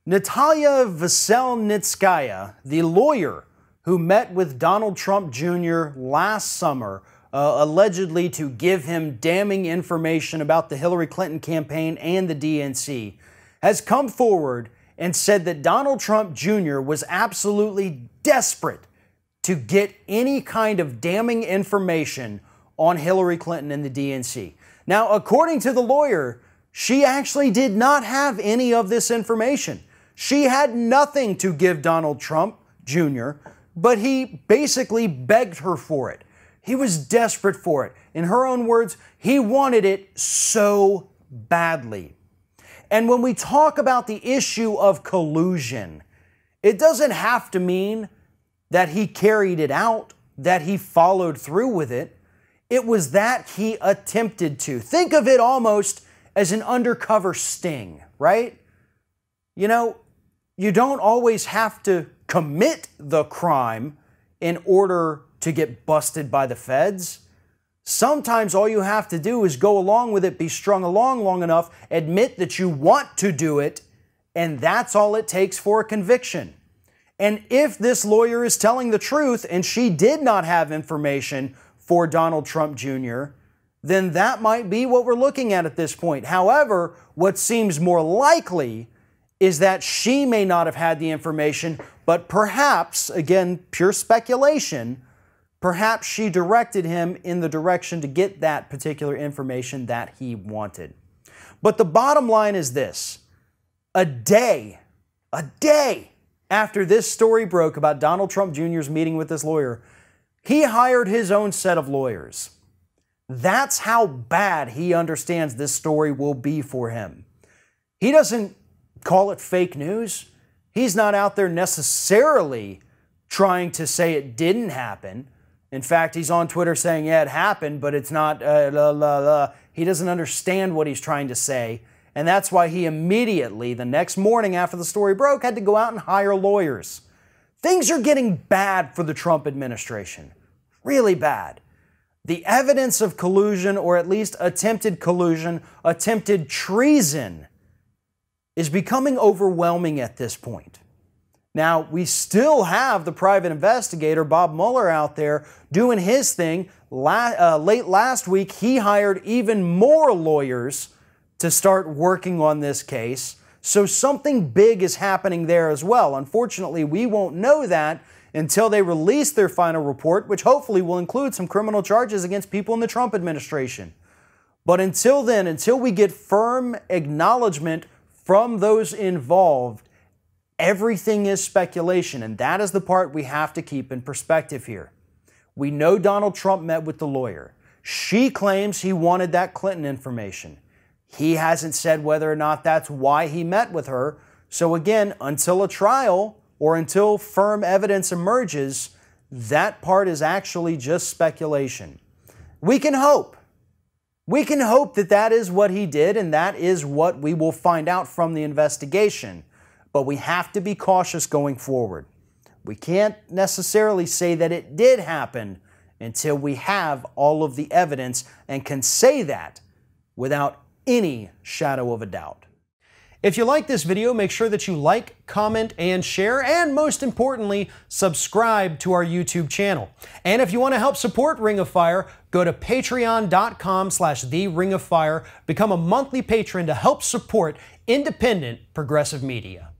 Natalia Veselnitskaya, the lawyer who met with Donald Trump Jr. last summer, allegedly to give him damning information about the Hillary Clinton campaign and the DNC, has come forward and said that Donald Trump Jr. was absolutely desperate to get any kind of damning information on Hillary Clinton and the DNC. Now, according to the lawyer, she actually did not have any of this information. She had nothing to give Donald Trump Jr., but he basically begged her for it. He was desperate for it. In her own words, he wanted it so badly. And when we talk about the issue of collusion, it doesn't have to mean that he carried it out, that he followed through with it. It was that he attempted to. Think of it almost as an undercover sting, right? You know, you don't always have to commit the crime in order to get busted by the feds. Sometimes all you have to do is go along with it, be strung along long enough, admit that you want to do it, and that's all it takes for a conviction. And if this lawyer is telling the truth and she did not have information for Donald Trump Jr., then that might be what we're looking at this point. However, what seems more likely is that she may not have had the information, but perhaps, again, pure speculation, perhaps she directed him in the direction to get that particular information that he wanted. But the bottom line is this: a day after this story broke about Donald Trump Jr.'s meeting with this lawyer, he hired his own set of lawyers. That's how bad he understands this story will be for him. He doesn't call it fake news. He's not out there necessarily trying to say it didn't happen. In fact, he's on Twitter saying, yeah, it happened, but it's not, He doesn't understand what he's trying to say. And that's why he immediately, the next morning after the story broke, had to go out and hire lawyers. Things are getting bad for the Trump administration. Really bad. The evidence of collusion, or at least attempted collusion, attempted treason, is becoming overwhelming at this point. Now, we still have the private investigator, Bob Mueller, out there doing his thing. Late last week, he hired even more lawyers to start working on this case. So something big is happening there as well. Unfortunately, we won't know that until they release their final report, which hopefully will include some criminal charges against people in the Trump administration. But until then, until we get firm acknowledgement from those involved, everything is speculation, and that is the part we have to keep in perspective here. We know Donald Trump met with the lawyer. She claims he wanted that Clinton information. He hasn't said whether or not that's why he met with her. So again, until a trial or until firm evidence emerges, that part is actually just speculation. We can hope. We can hope that that is what he did, and that is what we will find out from the investigation. But we have to be cautious going forward. We can't necessarily say that it did happen until we have all of the evidence and can say that without any shadow of a doubt. If you like this video, make sure that you like, comment, and share, and most importantly, subscribe to our YouTube channel. And if you want to help support Ring of Fire, go to patreon.com/TheRingOfFire, become a monthly patron to help support independent progressive media.